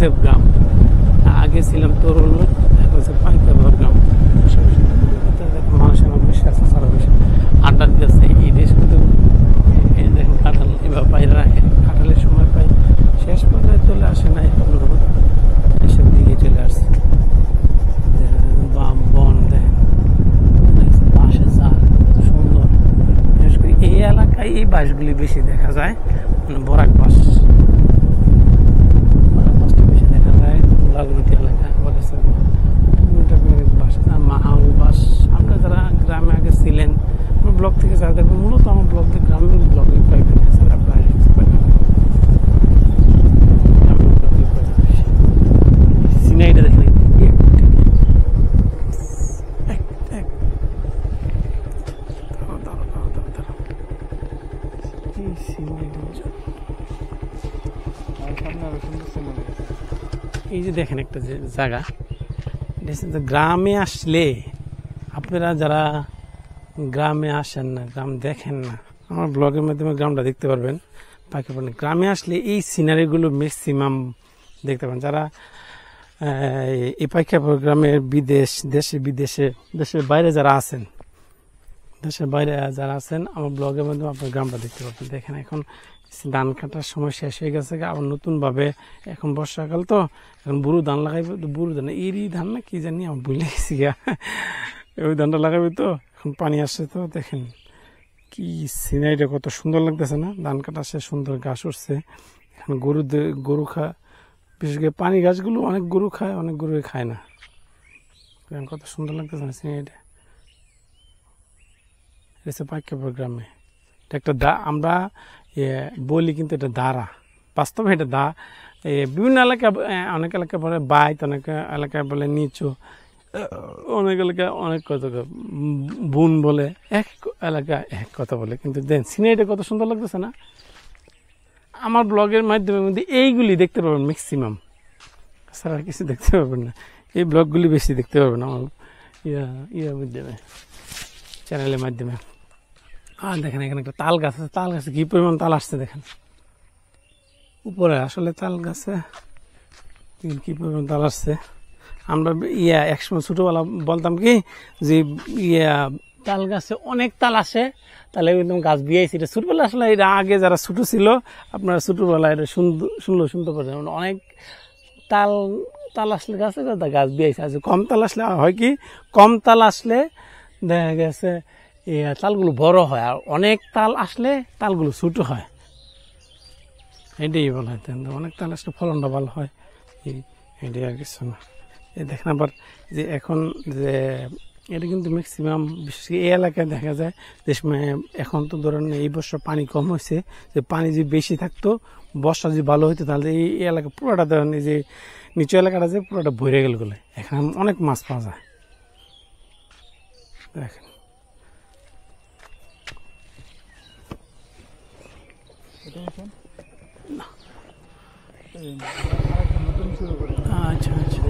Safe গ্রাম। আগে ছিলাম তরুণ, এখন হচ্ছে পাইকার গ্রাম। মানুষের আমার বিশ্বাস আছে, সারা বেশি আড্ডা দিতেছে। এই দেশ কিন্তু এই দেখেন কাঁঠাল এবার বাইরে রাখে, কাঁঠালের সময় পাই, শেষ পর্যায়ে চলে আসে নাই, এসব দিকে চলে আসছে। বাম বন দেখেন, বাঁশের ঝাড় সুন্দর। বিশেষ করে এই এলাকায় এই বাঁশগুলি বেশি দেখা যায়, মানে বরাক বাঁশ, বাঁশটা বেশি দেখা যায়। লালমতি এলাকা মাহাউ বাস। আমরা যারা গ্রামে আগে ছিলেন, আমার ব্লগ থেকে যারা দেখবেন, মূলত আমার ব্লগ দিয়ে গ্রামীণ ব্লগে সিনাইটা দেখেন, এই যে দেখেন একটা যে জায়গা, গ্রামে আসলে আপনারা যারা গ্রামে আসেন না, গ্রাম দেখেন না, আমার ব্লগের মাধ্যমে গ্রামটা দেখতে পারবেন। বাকি গ্রামে আসলে এই সিনারিগুলো ম্যাক্সিমাম দেখতে পাবেন। যারা এই পাইকাপুর গ্রামের দেশের বাইরে যারা আছেন, আমার ব্লগের মাধ্যমে আপনার গ্রামটা দেখতে পাবেন। দেখেন এখন ধান কাটার সময় শেষ হয়ে গেছে, আবার নতুন ভাবে এখন বর্ষাকাল তো এখন বুড়ো ধান লাগাইবে। তো বুড়ো ধান এরি ধান না কি জানি, আমি ভুলে গেছি গা, ওই ধানটা লাগাবে। তো এখন পানি আসছে, তো দেখেন কি সিনারিটা কত সুন্দর লাগতেছে না। ধান কাটা সে সুন্দর ঘাস উঠছে, এখন গরু খায়, বিশেষ করে পানি ঘাসগুলো অনেক গরু খায়, অনেক গরু খায় না। কত সুন্দর লাগতেছে না সিনারিটা। এটা পাইকাপুর গ্রামে একটা আমরা বলি, কিন্তু এটা দাঁড়া, বাস্তবে এটা বিভিন্ন এলাকায়, অনেক এলাকায় বলে বাইত, অনেক এলাকায় বলে নিচু, অনেক এলাকায় অনেক কথা বুন বলে, এক এলাকায় এক কথা বলে। কিন্তু দেন সিনারিটা কত সুন্দর লাগতেছে না। আমার ব্লগের মাধ্যমে মধ্যে এইগুলি দেখতে পাবেন ম্যাক্সিমাম, ছাড়া আর কিছু দেখতে পাবেন না। এই ব্লগগুলি বেশি দেখতে পাবেন আমার ইয়ার মাধ্যমে, চ্যানেলের মাধ্যমে। আর দেখেন এখানে একটা তাল গাছ আছে, তাল গাছে কি পরিমাণ তাল আসছে দেখেন উপরে। আসলে তাল গাছে কি পরিমাণ তাল আসছে। আমরা একসময় ছোটবেলা বলতাম কি যে তাল গাছে অনেক তাল আসে, তাহলে একদম গাছ বিয়েছি। এটা ছোটবেলা, আসলে এটা আগে যারা ছোট ছিল আপনারা ছোটবেলা এটা শুনতে পারেন। অনেক তাল আসলে গাছে গাছ বিয়েছে। আজ কম তাল আসলে হয় কি, কম তাল আসলে দেখা গেছে তালগুলো বড় হয়, আর অনেক তাল আসলে তালগুলো ছোট হয়। এটাই বলা হয়, অনেক তাল আসলে ফলনটা ভালো হয়। এটাই আর কিছু না। এই দেখেন আবার যে এখন যে এটা কিন্তু ম্যাক্সিমাম বিশেষ করে এই এলাকায় দেখা যায় যে সময়, এখন তো ধরেন এই বছর পানি কম হয়েছে, যে পানি যদি বেশি থাকতো, বর্ষা যদি ভালো হইতো, তাহলে এই এলাকা পুরোটা ধরেন এই যে নিচু এলাকাটা যে পুরোটা ভরে গেল বলে, এখানে অনেক মাছ পাওয়া যায়। দেখেন আচ্ছা আচ্ছা।